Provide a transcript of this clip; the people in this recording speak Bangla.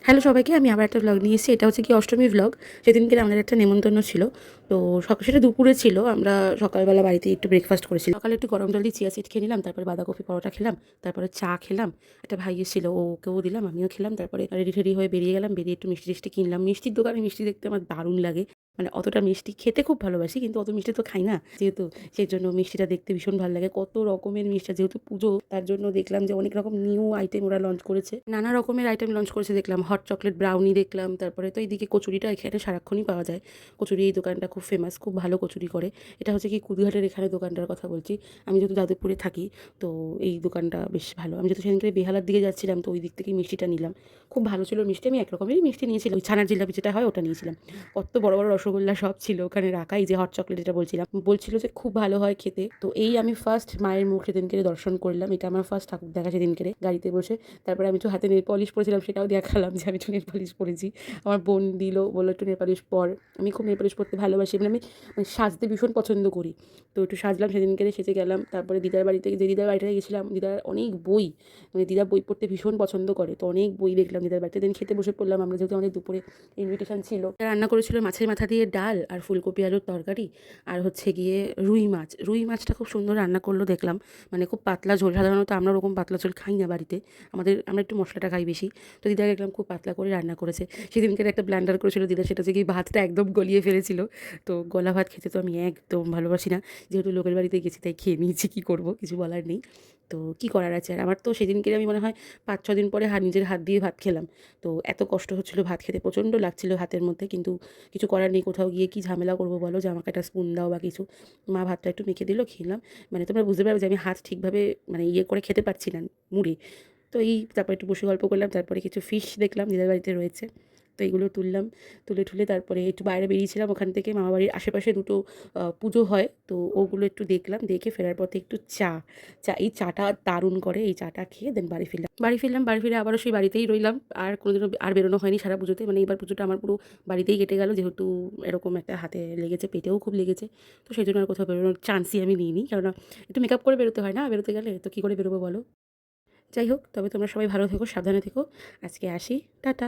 হ্যালো সবাইকে, আমি আবার একটা ব্লগ নিয়ে এসেছি। এটা হচ্ছে কি অষ্টমী ব্লগ। সেদিনকে আমাদের একটা নেমন্তন্ন ছিল। তো সেটা দুপুরে ছিল। আমরা সকালবেলা বাড়িতে একটু ব্রেকফাস্ট করেছিলাম। সকালে একটু গরম জল দিয়ে চিয়া সিড খেয়ে নিলাম, তারপরে বাঁধাকপি পরোটা খেলাম, তারপরে চা খেলাম। একটা ভাই এসেছিল, ওকেও দিলাম, আমিও খেলাম। তারপরে রেডি টেডি হয়ে বেরিয়ে গেলাম। বেরিয়ে একটু মিষ্টি টিষ্টি কিনলাম। মিষ্টির দোকানে মিষ্টি দেখতে আমার দারুণ লাগে। মানে অতটা মিষ্টি খেতে খুব ভালোবাসি, কিন্তু অত মিষ্টি তো খাই না যেহেতু, সেই জন্য মিষ্টিটা দেখতে ভীষণ ভালো লাগে। কত রকমের মিষ্টি, যেহেতু পুজো তার জন্য দেখলাম যে অনেক রকম নিউ আইটেম ওরা লঞ্চ করেছে, নানা রকমের আইটেম লঞ্চ করেছে দেখলাম। হট চকলেট ব্রাউনি দেখলাম, তারপরে তো এইদিকে কচুরিটা এখানে সারাক্ষণই পাওয়া যায়। কচুরি এই দোকানটা খুব ফেমাস, খুব ভালো কচুরি করে। এটা হচ্ছে কি কুদঘাটের এখানে দোকানটার কথা বলছি। আমি যেহেতু যাদবপুরে থাকি, তো এই দোকানটা বেশ ভালো। আমি যেহেতু সেদিনকে বেহালার দিকে যাচ্ছিলাম, তো ওই দিক থেকেই মিষ্টিটা নিলাম। খুব ভালো ছিল মিষ্টি। আমি এক রকমেরই মিষ্টি নিয়েছিলাম, ওই ছানার জিলাপি যেটা হয় ওটা নিয়েছিলাম। কত বড় বড় রসগোল্লা সব ছিল ওখানে রাখা। এই যে হট চকলেট যেটা বলছিলাম, বলছিল যে খুব ভালো হয় খেতে। তো এই আমি ফার্স্ট মায়ের মুখ সেদিনকে দর্শন করলাম। এটা আমার ফার্স্ট ঠাকুর দেখা সেদিনকে গাড়িতে বসে। তারপরে আমি একটু হাতে নেল পলিশ পরেছিলাম, সেটাও দেখালাম যে আমি একটু নেল পলিশ পরেছি। আমার বোন দিল, বললো একটু নেল পলিশ পর। আমি খুব নেল পলিশ পরতে ভালোবাসি, মানে আমি সাজতে ভীষণ পছন্দ করি। তো একটু সাজলাম সেদিনকে, সেজে গেলাম। তারপরে দিদার বাড়িতে, যে দিদার বাড়িটায় গেছিলাম, দিদার অনেক বই, মানে দিদা বই পড়তে ভীষণ পছন্দ করে, তো অনেক বই দেখলাম দিদার বাড়িতে। দিন খেতে বসে পড়লাম আমরা, যেহেতু আমাদের দুপুরে ইনভিটেশন ছিল। রান্না করেছিল মাছের মাথা দিয়ে ডাল আর ফুলকপি আলুর তরকারি, আর হচ্ছে গিয়ে রুই মাছ। রুই মাছটা খুব সুন্দর রান্না করলো দেখলাম, মানে খুব পাতলা ঝোল। সাধারণত আমরা ওরকম পাতলা ঝোল খাই না বাড়িতে, আমরা একটু মশলাটা খাই বেশি। তো দিদা দেখলাম খুব পাতলা করে রান্না করেছে। সেদিনকে একটা ব্লান্ডার করেছিল দিদা, সেটা হচ্ছে কি ভাতটা একদম গলিয়ে ফেলেছিল। তো গলা ভাত খেতে তো আমি একদম ভালোবাসি না, যেহেতু লোকের বাড়িতে গেছি তাই খেয়ে নিয়েছি, কী করবো, কিছু বলার নেই। তো কী করার আছে আর। আমার তো সেদিনকে আমি মনে হয় 5-6 দিন পরে নিজের হাত দিয়ে ভাত খেলাম। তো এত কষ্ট হচ্ছিলো ভাত খেতে, প্রচণ্ড লাগছিলো হাতের মধ্যে, কিন্তু কিছু করার নেই। কোথাও গিয়ে কী ঝামেলা করবো বলো, যে আমাকে একটা স্পুন দাও বা কিছু। মা ভাতটা একটু মেখে দিল, খেলাম। মানে তোমরা বুঝতে পারবে যে আমি হাত ঠিকভাবে মানে করে খেতে পারছি না মুড়ে। তো এই তারপর একটু বসে গল্প করলাম, তারপরে কিছু ফিশ দেখলাম দিদার বাড়িতে রয়েছে, তো এগুলো তুললাম। তুলে ঠুলে তারপরে একটু বাইরে বেরিয়েছিলাম। ওখান থেকে মামাবাড়ির আশেপাশে দুটো পুজো হয়, তো ওগুলো একটু দেখলাম। দেখে ফেরার পথে একটু এই চাটা দারুণ করে। এই চাটা খেয়ে দেন বাড়ি ফিরে আবারও সেই বাড়িতেই রইলাম। আর কোনোদিনও আর বেরোনো হয়নি সারা পুজোতে। মানে এবার পুজোটা আমার পুরো বাড়িতেই কেটে গেল, যেহেতু এরকম একটা হাতে লেগেছে, পেটেও খুব লেগেছে। তো সেই জন্য আর কোথাও বেরোনোর চান্সই আমি নিইনি, কেননা একটু মেকআপ করে বেরোতে হয় না বেরোতে গেলে, তো কী করে বেরোবো বলো। যাই হোক, তবে তোমরা সবাই ভালো থেকো, সাবধানে থেকো। আজকে আসি, টাটা।